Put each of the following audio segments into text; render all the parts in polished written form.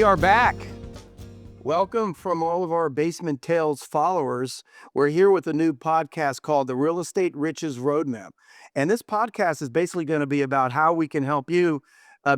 We are back. Welcome from all of our Basement Tales followers. We're here with a new podcast called The Real Estate Riches Roadmap. And this podcast is basically going to be about how we can help you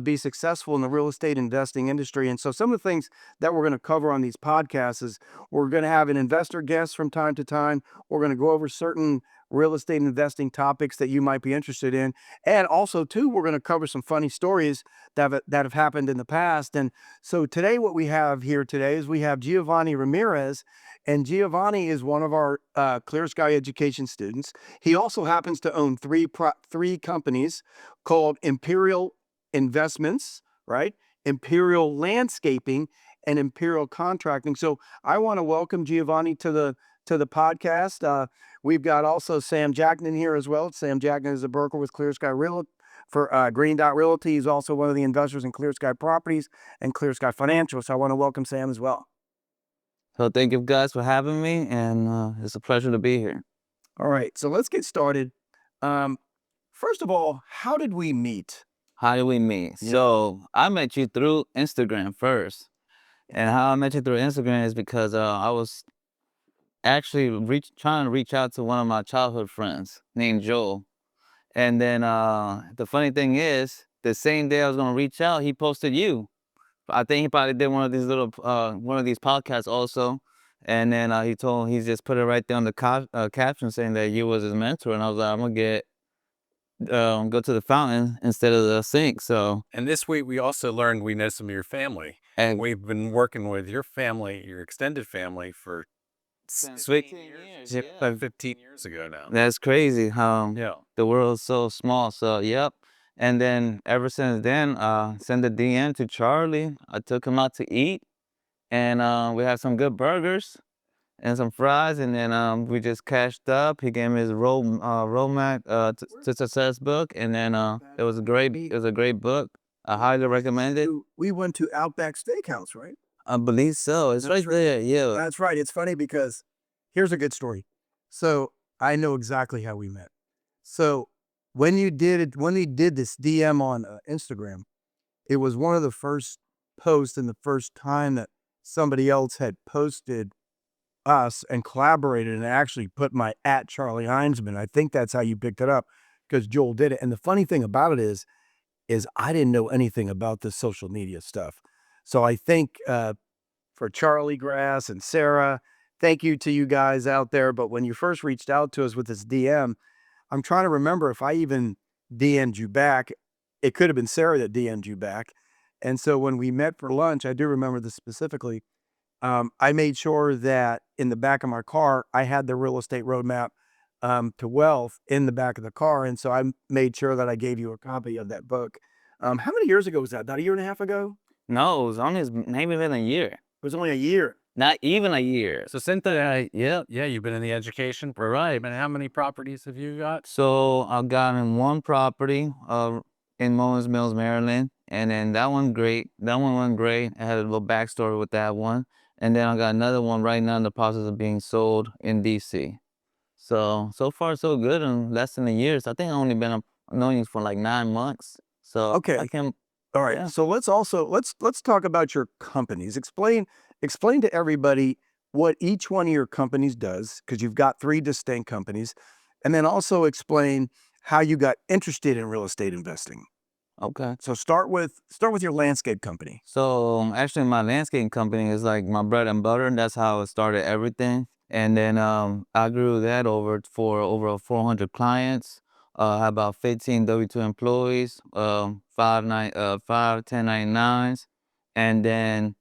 be successful in the real estate investing industry. And so some of the things that we're going to cover on these podcasts is we're going to have an investor guest from time to time. We're going to go over certain real estate investing topics that you might be interested in. And also, too, we're going to cover some funny stories that have happened in the past. And so today, what we have here today is we have Giovanni Ramirez, and Giovanni is one of our Clear Sky Education students. He also happens to own three companies called Imperial Investments, right? Imperial Landscaping and Imperial Contracting. So I want to welcome Giovanni to the podcast. We've got also Sam Jackman here as well. Sam Jackman is a broker with Clear Sky for Green Dot Realty. He's also one of the investors in Clear Sky Properties and Clear Sky Financial. So I want to welcome Sam as well. So thank you guys for having me, and it's a pleasure to be here. All right, so let's get started. First of all, how did we meet? How did we meet? Yeah. So I met you through Instagram first. And how I met you through Instagram is because I was actually trying to reach out to one of my childhood friends named Joel. And then the funny thing is, the same day I was going to reach out, he posted you. I think he probably did one of these podcasts also. And then he just put it right there on the caption saying that you was his mentor. And I was like, I'm going to go to the fountain instead of the sink. And this week we also learned we know some of your family. And we've been working with your family, your extended family, for 15 years. Yeah, like 15 years ago now. That's crazy how Yeah. the world's so small. So, yep. And then ever since then, send a DM to Charlie. I took him out to eat, and we had some good burgers and some fries, and then we just cashed up. He gave me his roadmap to success book, and then it was a great book. I highly recommend it. We went to Outback Steakhouse, right? I believe so. It's right there. Yeah. That's right. It's funny because here's a good story. So I know exactly how we met. So when we did this DM on Instagram, it was one of the first posts and the first time that somebody else had posted us and collaborated and actually put my @Charlie Heinzman. I think that's how you picked it up because Joel did it. And the funny thing about it is I didn't know anything about this social media stuff. So I think for Charlie Grass and Sarah, thank you to you guys out there. But when you first reached out to us with this DM, I'm trying to remember if I even DM'd you back. It could have been Sarah that DM'd you back. And so when we met for lunch, I do remember this specifically. I made sure that in the back of my car, I had the real estate roadmap to wealth in the back of the car. And so I made sure that I gave you a copy of that book. How many years ago was that? About a year and a half ago? No, it was only maybe been a year. It was only a year. Not even a year. So since then, yeah, you've been in the education. Right. And how many properties have you got? So I got in one property in Mullins Mills, Maryland. And then that one great. That one went great. I had a little backstory with that one. And then I got another one right now in the process of being sold in DC. So far so good in less than a year. So I think I only been knowing you for like 9 months. So Okay. All right. Yeah. So let's talk about your companies. Explain to everybody what each one of your companies does, because you've got 3 distinct companies, and then also explain how you got interested in real estate investing. Okay. So start with your landscape company. So actually my landscaping company is like my bread and butter, and that's how I started everything. And then I grew that for over 400 clients. Had about 15 W-2 employees, 5 1099s, and then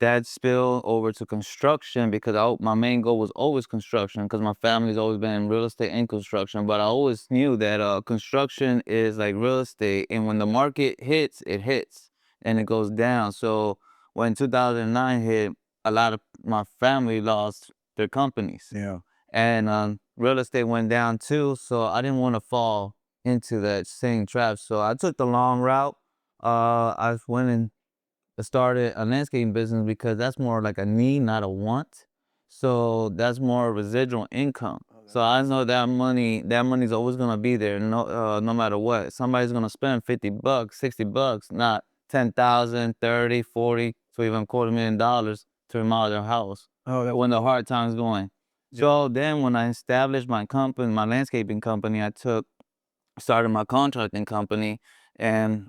that spilled over to construction because my main goal was always construction because my family's always been in real estate and construction. But I always knew that construction is like real estate, and when the market hits, it hits and it goes down. So when 2009 hit, a lot of my family lost their companies. Yeah. And real estate went down too, so I didn't want to fall into that same trap. So I took the long route. I went and started a landscaping business because that's more like a need, not a want. So that's more residual income. So I know that money's always gonna be there, no matter what. Somebody's gonna spend $50, $60, not 10,000, 30, 40, So even $250,000 to remodel their house. Oh, when the hard times going. So then when I established my company, my landscaping company, started my contracting company, and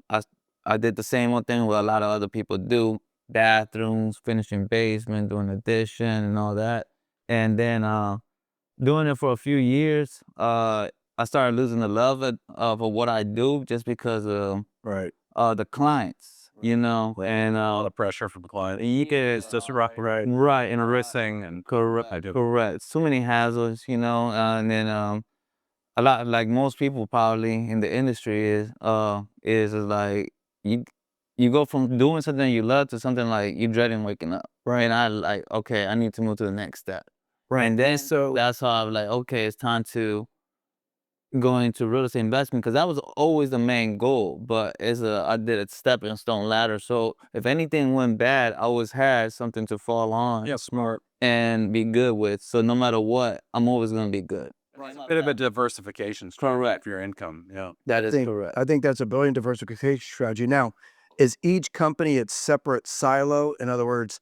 I did the same old thing what a lot of other people do: bathrooms, finishing basement, doing addition, and all that. And then doing it for a few years, I started losing the love of what I do just because of right. the clients, and A lot of pressure from the client. yeah, It's just right. right, and Interesting and correct, do. correct. So many hassles, and then a lot like most people probably in the industry is like you you go from doing something you love to something like you dreading waking up. Right. And I like, okay, I need to move to the next step. Right. And then So that's how I was like, okay, it's time to go into real estate investment because that was always the main goal. But I did a stepping stone ladder. So if anything went bad, I always had something to fall on. Yeah, smart. And be good with. So no matter what, I'm always gonna be good. Bit of a diversification strategy Correct. for your income. Yeah. That is correct. I think that's a brilliant diversification strategy. Now, is each company its separate silo? In other words,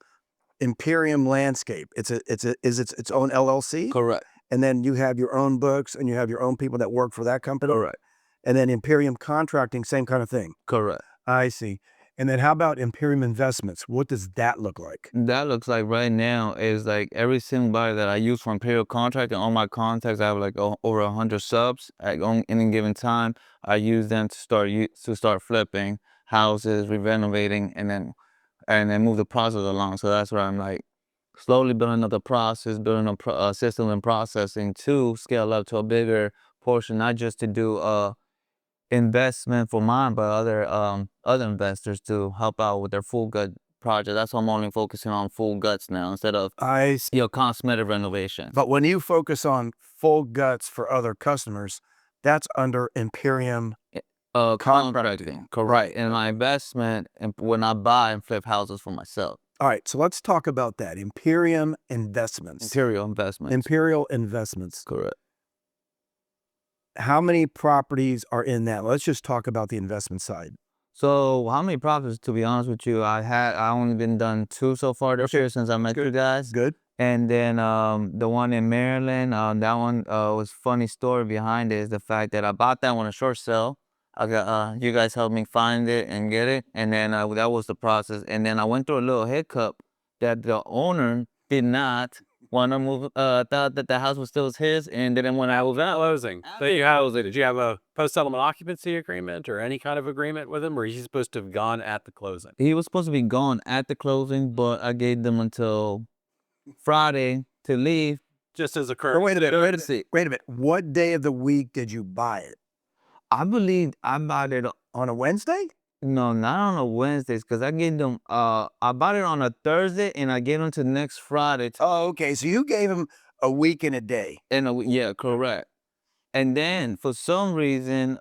Imperium Landscape. It's its own LLC, Correct. and then you have your own books and you have your own people that work for that company. Correct. And then Imperium Contracting, same kind of thing. Correct. I see. And then how about Imperium Investments? What does that look like? That looks like right now is like every single body that I use for Imperial Contract and all my contacts, I have like over 100 subs at any given time. I use them to start flipping houses, renovating, and then move the process along. So that's where I'm like slowly building up the process, building a system and processing to scale up to a bigger portion, not just to do investment for mine, but other investors to help out with their full gut project. That's why I'm only focusing on full guts now instead of I see. cosmetic renovation. But when you focus on full guts for other customers, that's under Imperium. Contracting, correct. And my investment when I buy and flip houses for myself. All right, so let's talk about that. Imperium Investments. Imperial investments. Imperial Investments. Correct. How many properties are in that? Let's just talk about the investment side. So how many properties, to be honest with you, I only been done 2 so far this year since I met you guys. Good. And then the one in Maryland, that one was funny story behind it is the fact that I bought that one a short sale. I got you guys helped me find it and get it, and then that was the process. And then I went through a little hiccup that the owner did not want to move. Thought that the house was still his, and then when I was out, Closing. So did you have a post-settlement occupancy agreement or any kind of agreement with him, or is he supposed to have gone at the closing? he was supposed to be gone at the closing, but I gave them until Friday to leave. Just as a Or courtesy. wait a minute. What day of the week did you buy it? I believe I bought it. On a Wednesday? No, not on a Wednesdays, because I gave them. I bought it on a Thursday, and I gave them to next Friday. Oh, okay. So you gave him a week and a day. Yeah, correct. And then for some reason,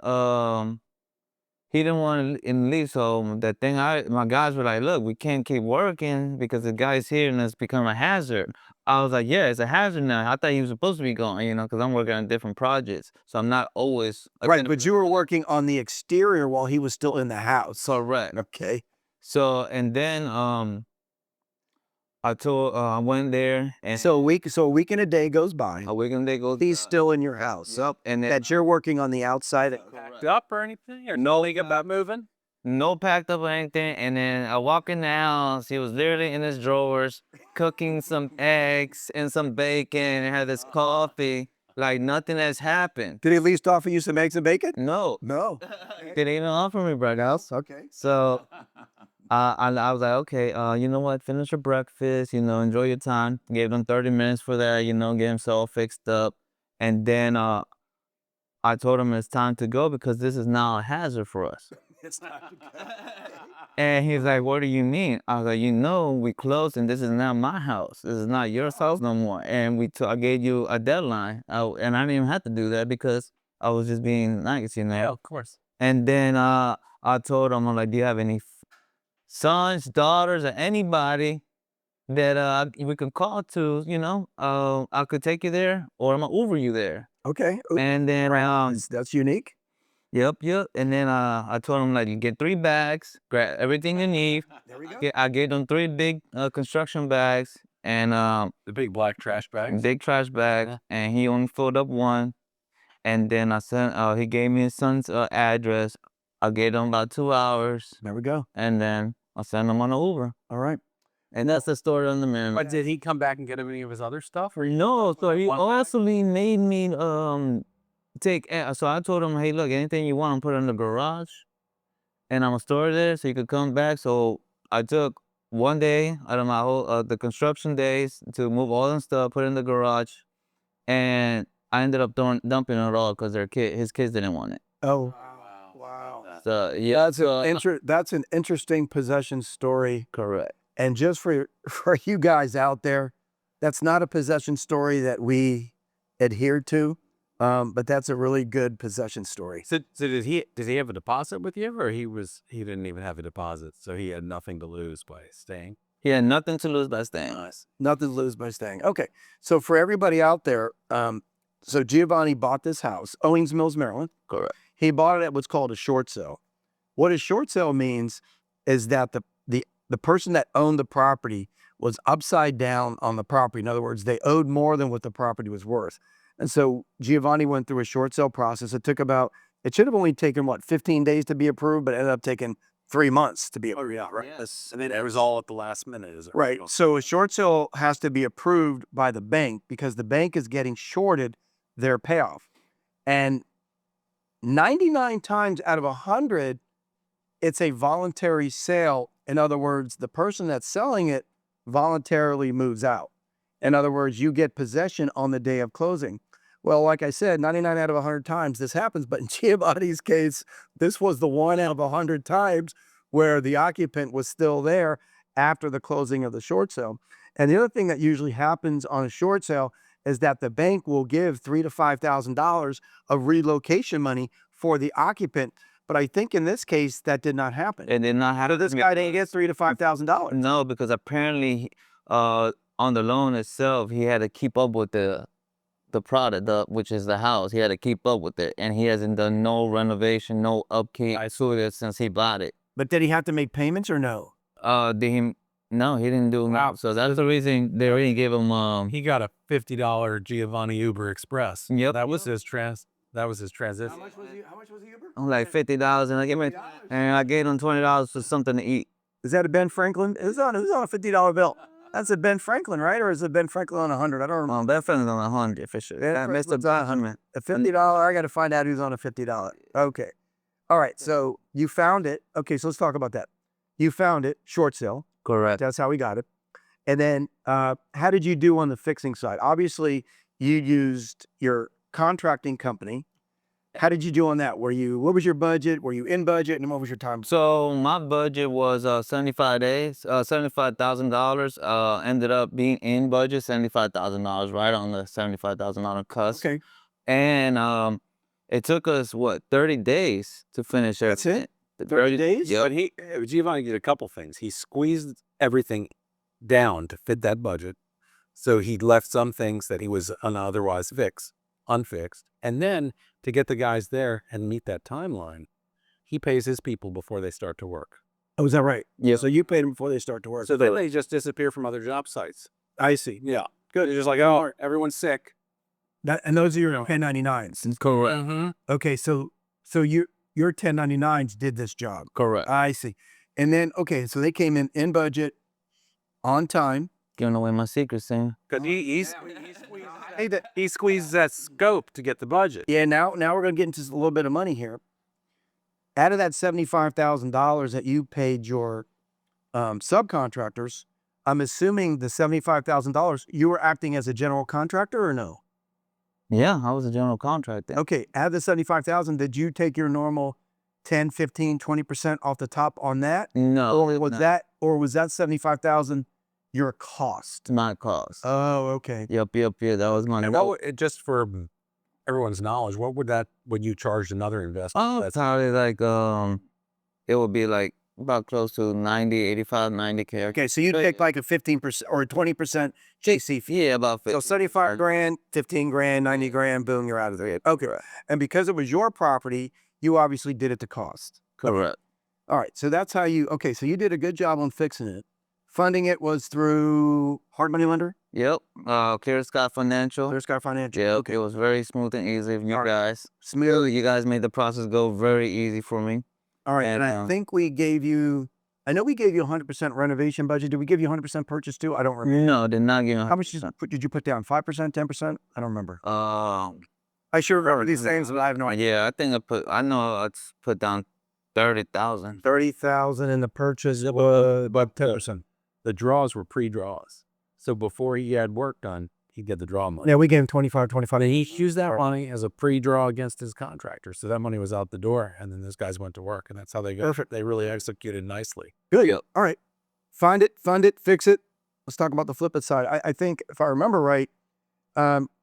he didn't want to leave. So the thing, my guys were like, "Look, we can't keep working because the guy's here and it's become a hazard." I was like, "Yeah, it's a hazard now. I thought he was supposed to be gone, because I'm working on different projects, so I'm not always Right, but you were working on the exterior while he was still in the house. correct." Okay. So and then I went there and So a week and a day goes by. a week and they go. He's still in your house. Yep, and then That you're working on the outside. Packed up or anything? Or no league about moving? no packed up or anything. And then I walk in the house. He was literally in his drawers cooking some eggs and some bacon and had this coffee. Like nothing has happened. Did he at least offer you some eggs and bacon? No, No. didn't even offer me breakfast. Okay. So I was like, okay, you know what? Finish your breakfast. Enjoy your time. Gave them 30 minutes for that. Get himself fixed up, and then I told him it's time to go because this is now a hazard for us. It's not. And he's like, what do you mean? I was like, we closed and this is now my house. This is not your house no more. And I gave you a deadline. And I didn't even have to do that because I was just being nice, Yeah, of course. And then I told him, I'm like, do you have any sons, daughters, or anybody that we can call to, I could take you there or I'm going to Uber you there. Okay. And then That's unique. Yep. And then I told him like, you get 3 bags, grab everything you need. There we go. I gave him 3 big construction bags and The big black trash bags. big trash bag, and he only filled up 1. And then I sent. He gave me his son's address. I gave him about 2 hours, There we go. and then I sent him on an Uber. All right. And that's the story on the man. But did he come back and get any of his other stuff? Or No, so he also made me take. So I told him, hey, look, anything you want, I'm put it in the garage, and I'm gonna store it there so you could come back. So I took 1 day out of my whole the construction days to move all the stuff, put it in the garage, and I ended up dumping it all because his kids didn't want it. Oh, wow. So yeah, That's an interesting possession story. correct. And just for you guys out there, that's not a possession story that we adhere to, but that's a really good possession story. So did he have a deposit with you, or he didn't even have a deposit, so he had nothing to lose by staying? He had nothing to lose by staying. Nothing to lose by staying. Okay, so for everybody out there, so Giovanni bought this house, Owings Mills, Maryland. Correct. He bought it at what's called a short sale. What a short sale means is that the person that owned the property was upside down on the property. In other words, they owed more than what the property was worth. And so Giovanni went through a short sale process. It should have only taken, 15 days to be approved, but it ended up taking 3 months to be approved. Oh yeah, right. Yes. And then it was all at the last minute, is it? Right. So a short sale has to be approved by the bank because the bank is getting shorted their payoff. And 99 times out of 100, it's a voluntary sale. In other words, the person that's selling it voluntarily moves out. In other words, you get possession on the day of closing. Well, like I said, 99 out of 100 times this happens, but in Giovanni's case, this was the 1 out of 100 times where the occupant was still there after the closing of the short sale. And the other thing that usually happens on a short sale is that the bank will give $3,000 to $5,000 of relocation money for the occupant. But I think in this case, that did not happen. It did not happen. So this guy didn't get $3,000 to $5,000. No, because apparently, on the loan itself, he had to keep up with the product, which is the house. He had to keep up with it, and he hasn't done no renovation, no upkeep. I saw it since he bought it. But did he have to make payments or no? No, he didn't do Wow. no. So that's the reason they already gave him. He got a $50 Giovanni Uber Express. Yep. That was his transition. How much was the Uber? Like $50, and I gave him $20 for something to eat. Is that a Ben Franklin? It was on a $50 bill. That's a Ben Franklin, right? Or is it Ben Franklin on 100? I don't remember. That friend's on 100 for sure. Yeah, Mr. $100. A $50. I got to find out who's on a $50. Okay. All right. So you found it. Okay. So let's talk about that. You found it, short sale. Correct. That's how we got it. And then how did you do on the fixing side? Obviously, you used your contracting company. How did you do on that? What was your budget? Were you in budget? And what was your time? So my budget was 75 days, $75,000. Ended up being in budget, $75,000, right on the $75,000 cusp. Okay. And it took us 30 days to finish That's everything. it? 30 days? Yep. But Giovanni did a couple things. He squeezed everything down to fit that budget. So he left some things that he was otherwise unfixed. And then to get the guys there and meet that timeline, he pays his people before they start to work. Oh, is that right? Yeah. So you paid them before they start to work. So then they just disappear from other job sites. I see. Yeah. Good. It's just like, oh, everyone's sick. And those are your 1099s. Correct. Mm-hmm. Okay. So your 1099s did this job. Correct. I see. And then, okay, so they came in budget, on time. Giving away my secrets, Sam. Because he squeezes that scope to get the budget. Yeah, now we're going to get into a little bit of money here. Out of that $75,000 that you paid your subcontractors, I'm assuming the $75,000, you were acting as a general contractor or no? Yeah, I was a general contractor. Okay, out of the $75,000, did you take your normal 10, 15, 20% off the top on that? No. Was that $75,000 your cost? My cost. Oh, okay. Yep. That was my. And just for everyone's knowledge, what would you charge another investor? Oh, that's probably like it would be like about close to 90, 85, 90K. Okay, so you take like a 15% or a 20% JC fee. Yeah, about 50. So 75 grand, 15 grand, 90 grand, boom, you're out of there. Okay. And because it was your property, you obviously did it to cost. Correct. All right. So that's how you, okay. So you did a good job on fixing it. Funding it was through hard money lender? Yep. Clear Sky Financial. Clear Sky Financial. Yep. Okay. It was very smooth and easy. You All right. guys. Smooth. You guys made the process go very easy for me. All right. And I think we gave you, I know we gave you 100% renovation budget. Did we give you 100% purchase too? I don't remember. No, did not give you How much did you put down? 5%, 10%? I don't remember. I sure remember these things, but I have no idea. Yeah, I think I know I put down 30,000. 30,000 in the purchase, but 10%. The draws were pre-draws. So before he had work done, he'd get the draw money. Yeah, we gave him 25. And he used that money as a pre-draw against his contractor. So that money was out the door, and then those guys went to work, and that's how they got. Perfect. They really executed nicely. Good. Yep. All right. Find it, fund it, fix it. Let's talk about the flip it side. I think, if I remember right,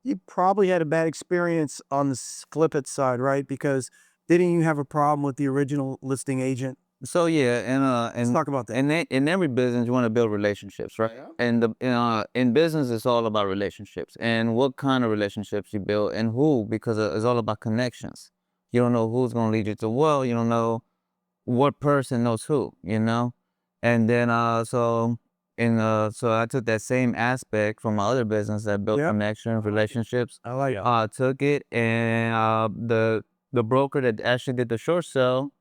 you probably had a bad experience on the flip it side, right? Because didn't you have a problem with the original listing agent? So yeah, Let's and talk about that. in every business you want to build relationships, right? Yeah. And in business it's all about relationships and what kind of relationships you build and who, because it's all about connections. You don't know who's gonna lead you to well. You don't know what person knows who. And then so I took that same aspect from my other business that built Yep. connections, relationships. I like it. Took it and the broker that actually did the short sale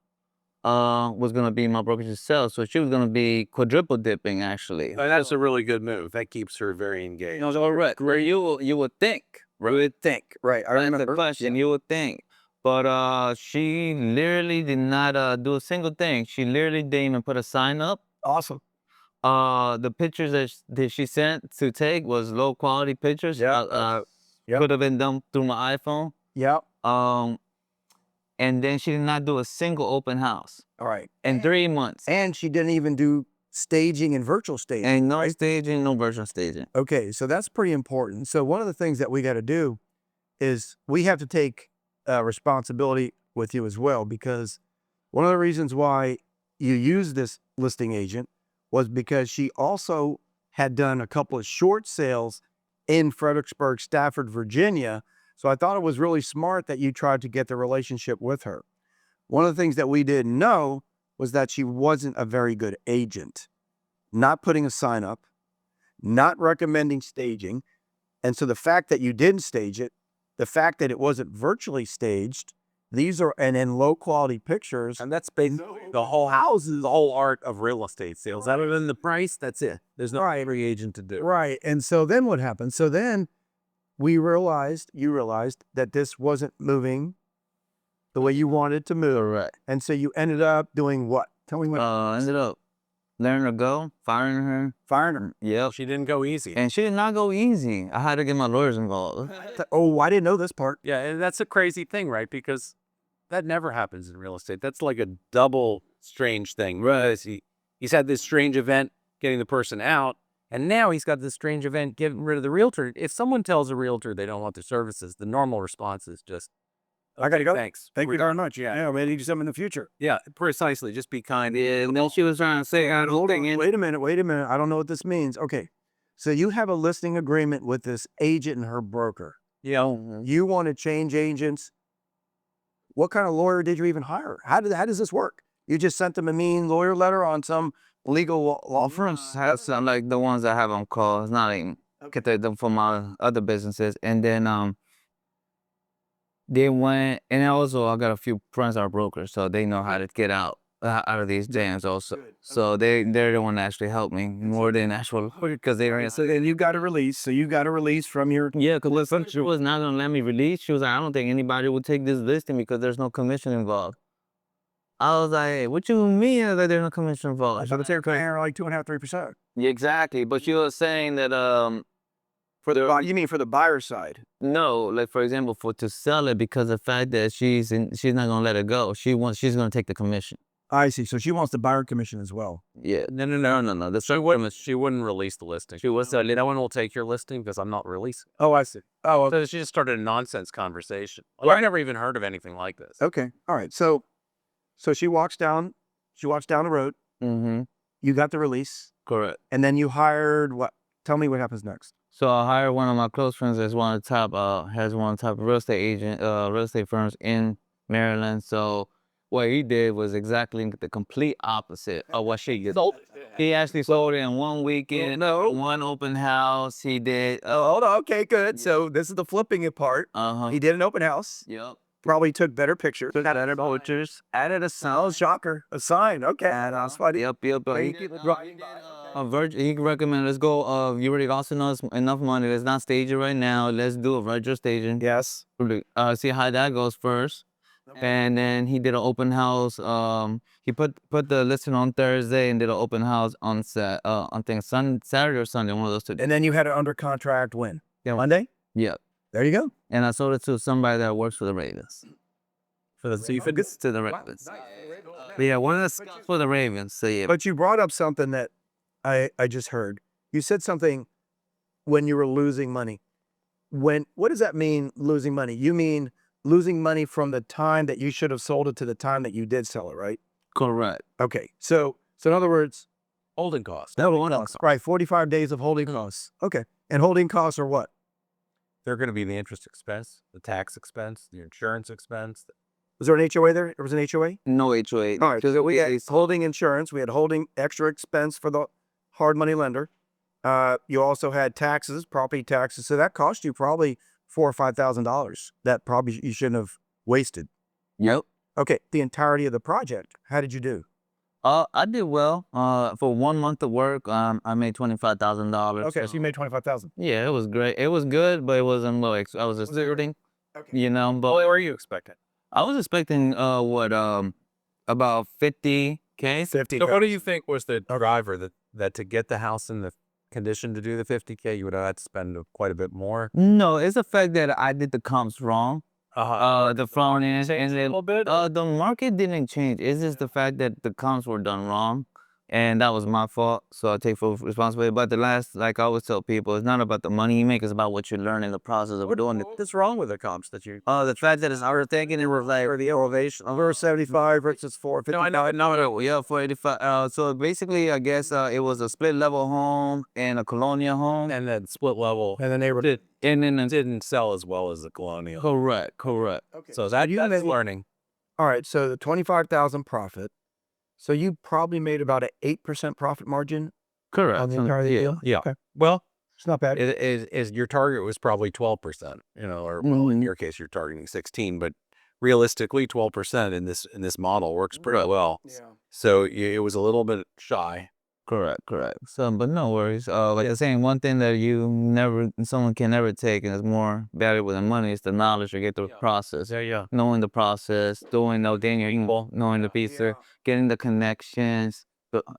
was gonna be my brokerage to sell, so she was gonna be quadruple dipping actually. And that's a really good move. That keeps her very engaged. Correct. Where you would think, right? You would think, right? I That's remember. the question. You would think, but she literally did not do a single thing. She literally didn't even put a sign up. Awesome. The pictures that she sent to take was low quality pictures. Yeah. Yep. Could have been done through my iPhone. Yep. And then she did not do a single open house All right. in 3 months. And she didn't even do staging and virtual staging. And no staging, no virtual staging. Okay, so that's pretty important. So one of the things that we got to do is we have to take responsibility with you as well, because one of the reasons why you used this listing agent was because she also had done a couple of short sales in Fredericksburg, Stafford, Virginia. So I thought it was really smart that you tried to get the relationship with her. One of the things that we didn't know was that she wasn't a very good agent, not putting a sign up, not recommending staging. And so the fact that you didn't stage it, the fact that it wasn't virtually staged, these are, and in low quality pictures. And that's basically the whole houses, the whole art of real estate sales. Other than the price, that's it. There's no free agent to do. Right. And so then what happened? So then you realized that this wasn't moving the way you wanted to move. Right. And so you ended up doing what? Tell me what. Ended up letting her go, firing her. Firing her. Yep. She didn't go easy. And she did not go easy. I had to get my lawyers involved. Oh, I didn't know this part. Yeah, and that's a crazy thing, right? Because that never happens in real estate. That's like a double strange thing. Right. He's had this strange event getting the person out, and now he's got this strange event getting rid of the realtor. If someone tells a realtor they don't want their services, the normal response is just, I got to go. Thanks. Thank you very much. Yeah, maybe need some in the future. Yeah, precisely. Just be kind. Yeah, and then she was trying to say, Wait a minute. I don't know what this means. Okay. So you have a listing agreement with this agent and her broker. Yeah. You want to change agents. What kind of lawyer did you even hire? How does this work? You just sent them a mean lawyer letter on some legal law firm? That's like the ones I have on call. It's not even get them from my other businesses. And then they went, and also I got a few friends that are brokers, so they know how to get out of these jams also. So they're the one that actually helped me more than actual because they were. So then you got a release. So you got a release from your. Yeah, because she was not gonna let me release. She was like, I don't think anybody would take this listing because there's no commission involved. I was like, what you mean that there's no commission involved? So they're paying her like 2.5%, 3%. Yeah, exactly. But she was saying that For the you mean for the buyer side? no, like for example, to sell it because of the fact that she's not gonna let it go. She's gonna take the commission. I see. So she wants the buyer commission as well. Yeah. No. She wouldn't release the listing. She was no one will take your listing because I'm not releasing. Oh, I see. Oh, okay. So she just started a nonsense conversation. Well, I never even heard of anything like this. Okay. All right. So she walks down the road. Mm-hmm. You got the release. Correct. And then you hired what? Tell me what happens next. So I hired one of my close friends as one of the top real estate firms in Maryland. So What he did was exactly the complete opposite of what she did. He actually sold it in one weekend, one open house. He did. Oh, hold on. Okay, good. So this is the flipping it part. He did an open house. Yep. Probably took better pictures. Better pictures. Added a Oh, sign. shocker. A sign. Okay. That's funny. Yep. He He did, did he recommended, let's go. You already also know enough money. Let's not stage it right now. Let's do a virtual staging. Yes. See how that goes first. And then he did an open house. He put the listing on Thursday and did an open house on I think Saturday or Sunday, one of those 2 days. And then you had it under contract when? Yeah. Monday? Yep. There you go. And I sold it to somebody that works for the Ravens. For the It's to the Ravens. But yeah, one of the scouts for the Ravens. So yeah. But you brought up something that I just heard. You said something when you were losing money. What does that mean, losing money? You mean losing money from the time that you should have sold it to the time that you did sell it, right? Correct. Okay. So in other words, holding costs. No one else. right, 45 days of holding costs. Okay. And holding costs are what? They're going to be the interest expense, the tax expense, the insurance expense. Was there an HOA there? There was an HOA? No HOA. All right. So we had holding insurance. We had holding extra expense for the hard money lender. You also had taxes, property taxes. So that cost you probably $4,000 or $5,000 that probably you shouldn't have wasted. Yep. Okay. The entirety of the project. How did you do? I did well. For 1 month of work, I made $25,000. Okay. So you made 25,000. Yeah, it was great. It was good, but it wasn't low. I was exerting, Okay. but What were you expecting? I was expecting about 50K. 50. So what do you think was the driver that to get the house in the condition to do the 50K, you would have had to spend quite a bit more? No, it's the fact that I did the comps wrong. The front end and a little bit. the market didn't change. It's just the fact that the comps were done wrong, and that was my fault. So I take full responsibility. But like I always tell people, it's not about the money you make; it's about what you learn in the process of doing it. What's wrong with the comps that you? The fact that it's overthinking and Or the elevation. Over 75 versus 450. No, I know. yeah, 485. So basically, I guess it was a split level home and a colonial home, And then split level, And the neighborhood. and then didn't sell as well as the colonial. correct. Okay. So that's learning. All right. So the 25,000 profit. So you probably made about an 8% profit margin Correct. on the entire deal. Yeah. Okay. Well, It's not bad. is your target was probably 12%, or Mhm. in your case you're targeting 16, but realistically 12% in this model works pretty well. Yeah. So it was a little bit shy. Correct. So, but no worries. Like I'm saying, one thing that someone can never take, and is more valuable than money, is the knowledge you get through the process. Yeah. Knowing the process, knowing the pizza, getting the connections,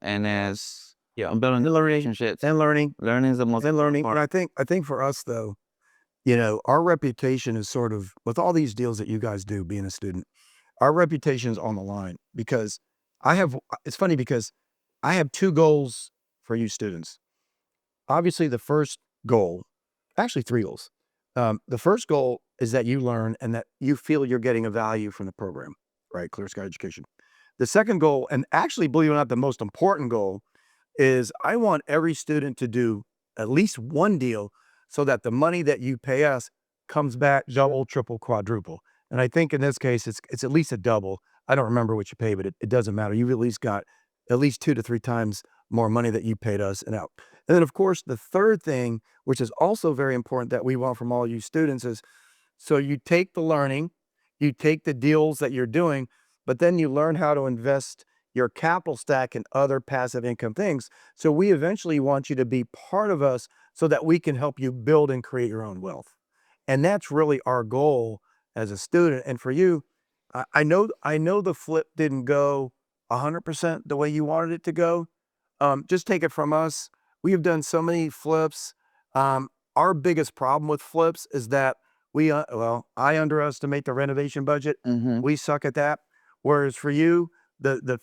and building the relationships. And learning. Learning is the most And learning. important. And I think for us though, our reputation is sort of, with all these deals that you guys do being a student, our reputation is on the line because it's funny because I have 2 goals for you students. Obviously the first goal, actually 3 goals. The first goal is that you learn and that you feel you're getting a value from the program, right? Clear Sky Education. The second goal, and actually believe it or not, the most important goal, is I want every student to do at least one deal so that the money that you pay us comes back double, triple, quadruple. And I think in this case, it's at least a double. I don't remember what you pay, but it doesn't matter. You've at least got at least 2 to 3 times more money that you paid us and out. And then of course, the third thing, which is also very important that we want from all you students, is so you take the learning, you take the deals that you're doing, but then you learn how to invest your capital stack in other passive income things. So we eventually want you to be part of us so that we can help you build and create your own wealth. And that's really our goal as a student. And for you, I know the flip didn't go 100% the way you wanted it to go. Just take it from us. We have done so many flips. Our biggest problem with flips is that I underestimate the renovation budget. Mm-hmm. We suck at that. Whereas for you, the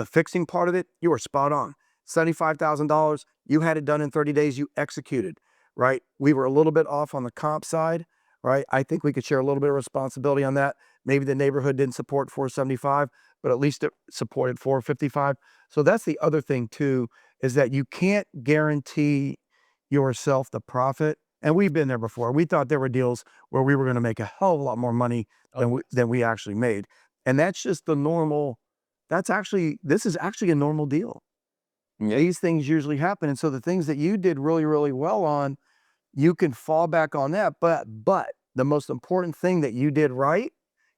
fixing part of it, you were spot on. $75,000, you had it done in 30 days, you executed, right? We were a little bit off on the comp side, right? I think we could share a little bit of responsibility on that. Maybe the neighborhood didn't support 475, but at least it supported 455. So that's the other thing too, is that you can't guarantee yourself the profit. And we've been there before. We thought there were deals where we were going to make a hell of a lot more money than we actually made. And that's just the normal. This is actually a normal deal. These things usually happen. And so the things that you did really, really well on, you can fall back on that. But the most important thing that you did right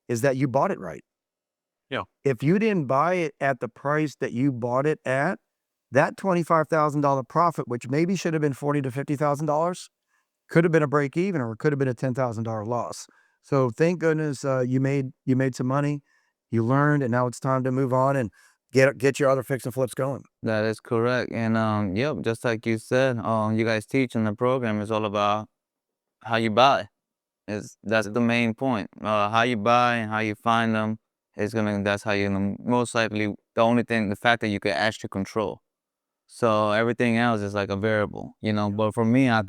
is that you bought it right. Yeah. If you didn't buy it at the price that you bought it at, that $25,000 profit, which maybe should have been $40,000 to $50,000, could have been a break even, or it could have been a $10,000 loss. So thank goodness you made some money, you learned, and now it's time to move on and get your other fix and flips going. That is correct. And yep, just like you said, you guys teach in the program is all about how you buy. That's the main point. How you buy and how you find them is that's how you're gonna most likely the fact that you can actually control. So everything else is like a variable, you know. But for me, a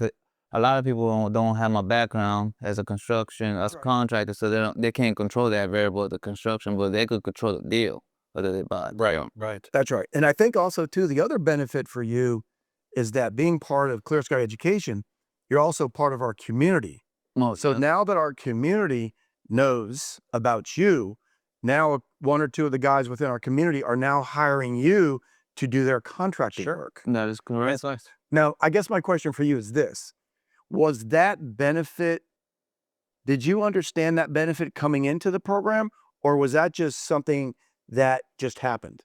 lot of people don't have my background as a contractor, so they can't control that variable of the construction, but they could control the deal whether they buy it. Right. That's right. And I think also too, the other benefit for you is that being part of Clear Sky Education, you're also part of our community. So now that our community knows about you, now one or two of the guys within our community are now hiring you to do their contracting work. That is correct. Nice. Now, I guess my question for you is this. Was that benefit, did you understand that benefit coming into the program, or was that just something that just happened?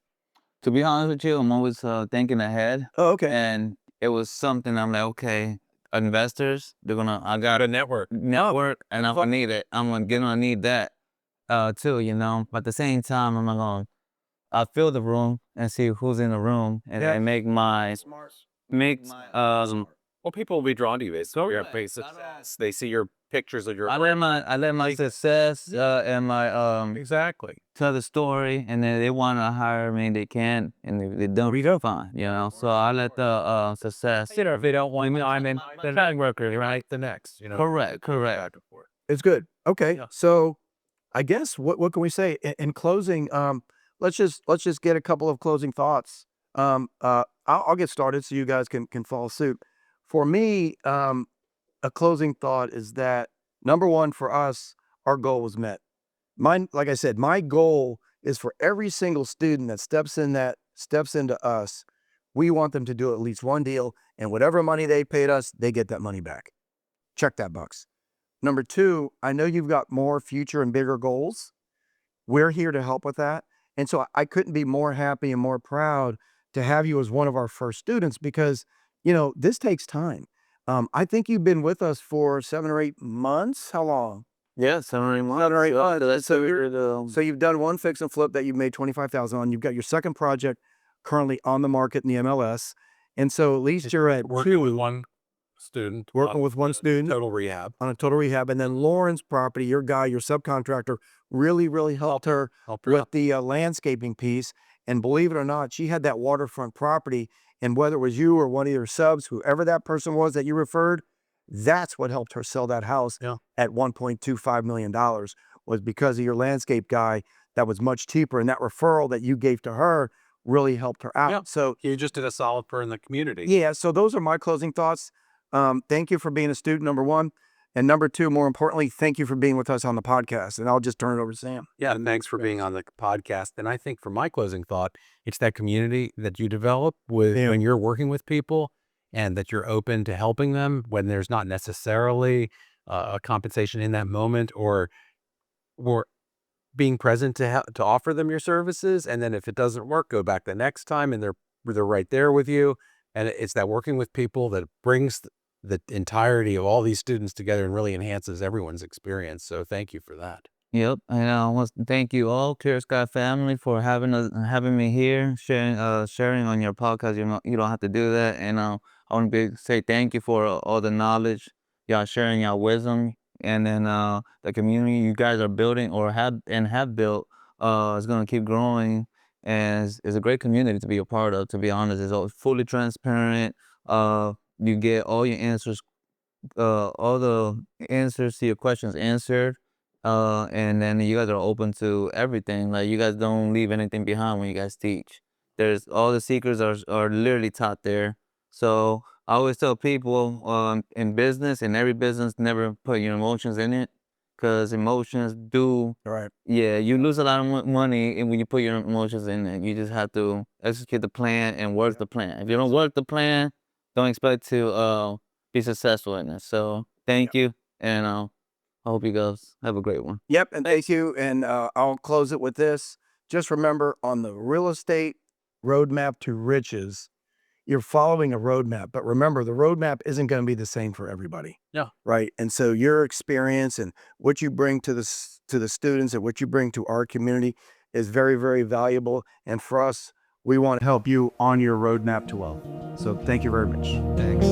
To be honest with you, I'm always thinking ahead. Oh, okay. And it was something I'm like, okay, investors, I got A network. and I'm gonna need it. I'm gonna need that too, you know. But at the same time, I fill the room and see who's in the room and Well, people will be drawn to you. It's your success. They see your pictures of your. I let my success and my Exactly. tell the story, and then they want to hire me, they can't, and they don't, fine, you know. So I let the success. If they don't want me, I'm in the tag worker, right? The next, Correct. It's good. Okay. Yeah. So I guess what can we say in closing? Let's just get a couple of closing thoughts. I'll get started so you guys can follow suit. For me, a closing thought is that number one, for us, our goal was met. Like I said, my goal is for every single student that steps into us, we want them to do at least one deal, and whatever money they paid us, they get that money back. Check that box. Number two, I know you've got more future and bigger goals. We're here to help with that. And so I couldn't be more happy and more proud to have you as one of our first students, because, this takes time. I think you've been with us for 7 or 8 months. How long? Yeah, 7 or 8 months. 7 or 8 months. So So you've done one fix and flip that you've made $25,000 on. You've got your second project currently on the market in the MLS. And so at least you're at working with one student. Working with one student. Total rehab. On a total rehab. And then Lauren's property, your guy, your subcontractor, really, really helped her with the landscaping piece. And believe it or not, she had that waterfront property. And whether it was you or one of your subs, whoever that person was that you referred, that's what helped her sell that house at $1.25 million, was because of your landscape guy that was much cheaper. And that referral that you gave to her really helped her out. Yeah. So You just did a solid for in the community. yeah, so those are my closing thoughts. Thank you for being a student, number one. And number two, more importantly, thank you for being with us on the podcast. And I'll just turn it over to Sam. Yeah, and thanks for being on the podcast. And I think for my closing thought, it's that community that you develop when you're working with people, and that you're open to helping them when there's not necessarily a compensation in that moment, or being present to offer them your services. And then if it doesn't work, go back the next time, and they're right there with you. And it's that working with people that brings the entirety of all these students together and really enhances everyone's experience. So thank you for that. Yep, and I want to thank you all, Clear Sky family, for having me here, sharing on your podcast. You don't have to do that, and I want to say thank you for all the knowledge y'all sharing, your wisdom, and then the community you guys are building or have built is gonna keep growing, and it's a great community to be a part of. To be honest, it's all fully transparent. You get all your answers, all the answers to your questions answered. And then you guys are open to everything. Like, you guys don't leave anything behind when you guys teach. There's all the secrets are literally taught there. So I always tell people in business, in every business, never put your emotions in it. because emotions do. Right. Yeah, you lose a lot of money and when you put your emotions in it. You just have to execute the plan and work the plan. If you don't work the plan, don't expect to be successful in it. So thank you, and I hope you guys have a great one. Yep, and thank you. And I'll close it with this. Just remember, on the real estate roadmap to riches, you're following a roadmap. But remember, the roadmap isn't going to be the same for everybody. Yeah. Right. And so your experience and what you bring to to the students and what you bring to our community is very, very valuable. And for us, we want to help you on your roadmap to wealth. So thank you very much. Thanks.